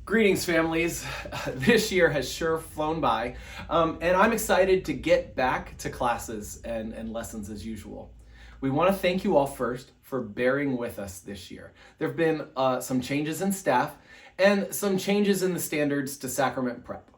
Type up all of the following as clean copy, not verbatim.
Greetings, families. This year has sure flown by, and I'm excited to get back to classes and lessons as usual. We want to thank you all first for bearing with us this year. There have been some changes in staff and some changes in the standards to sacrament prep.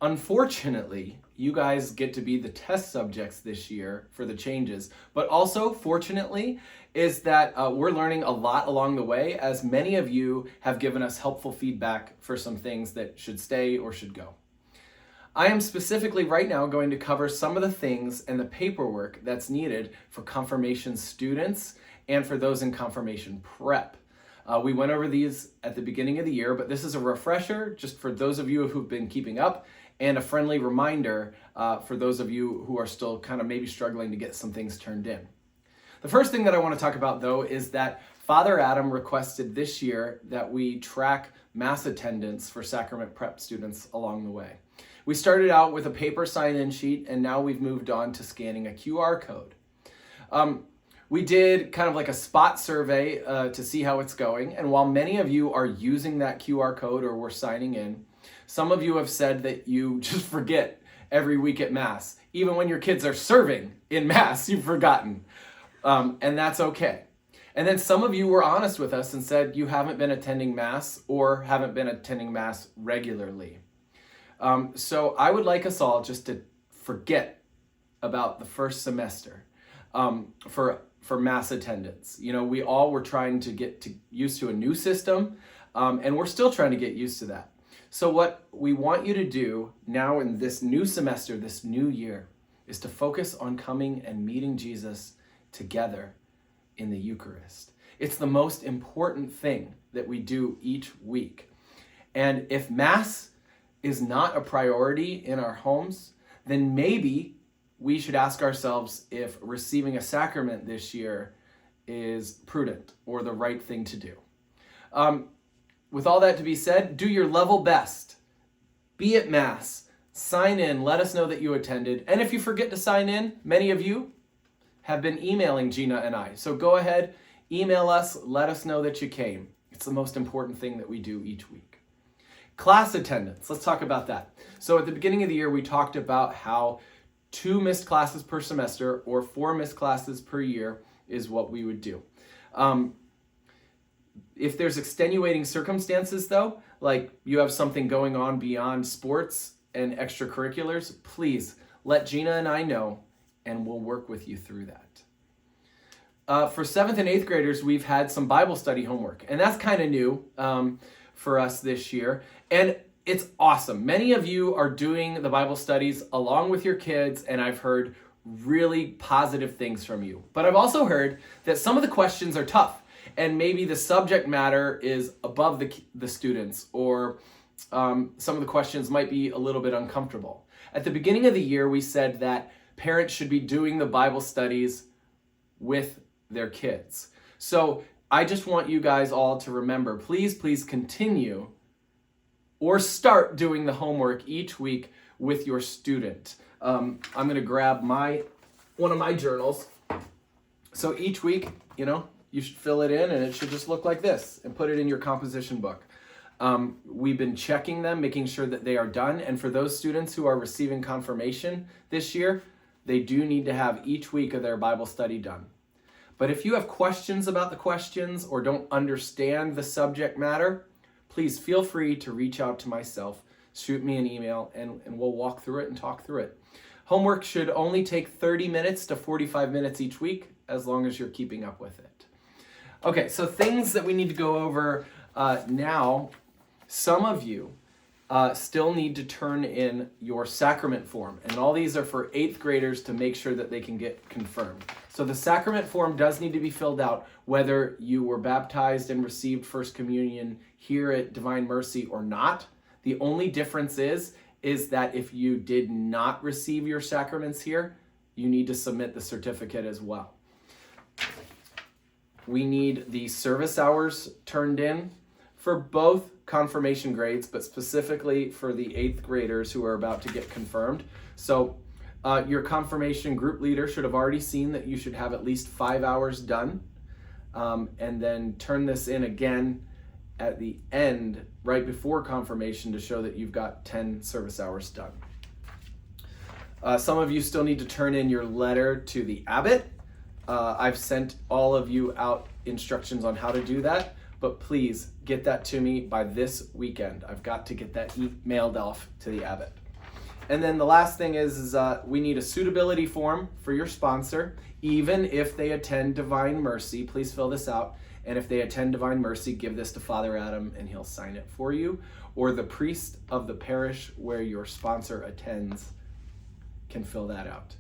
Unfortunately, you guys get to be the test subjects this year for the changes, but also fortunately is that we're learning a lot along the way, as many of you have given us helpful feedback for some things that should stay or should go. I am specifically right now going to cover some of the things and the paperwork that's needed for confirmation students and for those in confirmation prep. We went over these at the beginning of the year, but this is a refresher just for those of you who've been keeping up, and a friendly reminder for those of you who are still kind of maybe struggling to get some things turned in. The first thing that I want to talk about, though, is that Father Adam requested this year that we track mass attendance for sacrament prep students along the way. We started out with a paper sign-in sheet, and now we've moved on to scanning a QR code. We did kind of like a spot survey to see how it's going, and while many of you are using that QR code or were signing in, some of you have said that you just forget every week at Mass. Even when your kids are serving in Mass, you've forgotten. And that's okay. And then some of you were honest with us and said you haven't been attending Mass or haven't been attending Mass regularly. So I would like us all just to forget about the first semester for Mass attendance. You know, we all were trying to get used to a new system, and we're still trying to get used to that. So what we want you to do now in this new semester, this new year, is to focus on coming and meeting Jesus together in the Eucharist. It's the most important thing that we do each week. And if Mass is not a priority in our homes, then maybe we should ask ourselves if receiving a sacrament this year is prudent or the right thing to do. With all that to be said, do your level best. Be at Mass. Sign in. Let us know that you attended. And if you forget to sign in, many of you have been emailing Gina and I. So go ahead, email us, let us know that you came. It's the most important thing that we do each week. Class attendance. Let's talk about that. So at the beginning of the year, we talked about how 2 missed classes per semester or 4 missed classes per year is what we would do. If there's extenuating circumstances, though, like you have something going on beyond sports and extracurriculars, please let Gina and I know, and we'll work with you through that. For 7th and 8th graders, we've had some Bible study homework, and that's kind of new for us this year, and it's awesome. Many of you are doing the Bible studies along with your kids, and I've heard really positive things from you. But I've also heard that some of the questions are tough, and maybe the subject matter is above the students, or some of the questions might be a little bit uncomfortable. At the beginning of the year, we said that parents should be doing the Bible studies with their kids. So I just want you guys all to remember, please continue or start doing the homework each week with your student. I'm going to grab one of my journals. So each week, you should fill it in, and it should just look like this, and put it in your composition book. We've been checking them, making sure that they are done. And for those students who are receiving confirmation this year, they do need to have each week of their Bible study done. But if you have questions about the questions or don't understand the subject matter, please feel free to reach out to myself, shoot me an email, and we'll walk through it and talk through it. Homework should only take 30 minutes to 45 minutes each week, as long as you're keeping up with it. Okay, so things that we need to go over now. Some of you still need to turn in your sacrament form, and all these are for 8th graders to make sure that they can get confirmed. So the sacrament form does need to be filled out whether you were baptized and received First Communion here at Divine Mercy or not. The only difference is that if you did not receive your sacraments here, you need to submit the certificate as well. We need the service hours turned in for both confirmation grades, but specifically for the 8th graders who are about to get confirmed. So your confirmation group leader should have already seen that you should have at least 5 hours done, and then turn this in again at the end, right before confirmation, to show that you've got 10 service hours done. Some of you still need to turn in your letter to the abbot. I've sent all of you out instructions on how to do that, but please get that to me by this weekend. I've got to get that mailed off to the abbot. And then the last thing is we need a suitability form for your sponsor. Even if they attend Divine Mercy, please fill this out. And if they attend Divine Mercy, give this to Father Adam and he'll sign it for you. Or the priest of the parish where your sponsor attends can fill that out.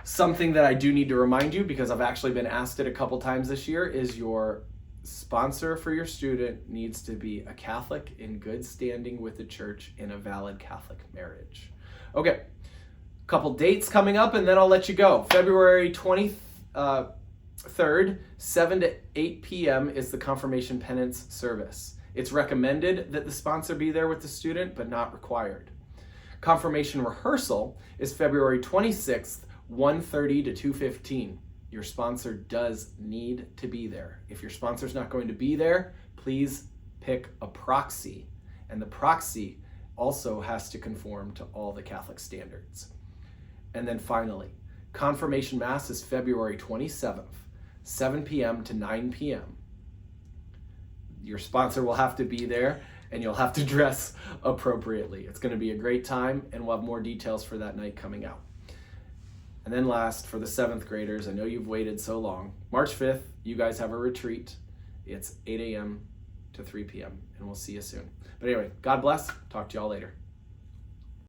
Something that I do need to remind you, because I've actually been asked it a couple times this year, is your sponsor for your student needs to be a Catholic in good standing with the church in a valid Catholic marriage. Okay, couple dates coming up and then I'll let you go. February 23rd, 7 to 8 p.m. is the confirmation penance service. It's recommended that the sponsor be there with the student, but not required. Confirmation rehearsal is February 26th, 1:30 to 2:15. Your sponsor does need to be there. If your sponsor's not going to be there, please pick a proxy. And the proxy also has to conform to all the Catholic standards. And then finally, confirmation mass is February 27th, 7 p.m. to 9 p.m. Your sponsor will have to be there and you'll have to dress appropriately. It's going to be a great time, and we'll have more details for that night coming out. And then last, for the 7th graders, I know you've waited so long. March 5th, you guys have a retreat. It's 8 a.m. to 3 p.m. and we'll see you soon. But anyway, God bless. Talk to y'all later.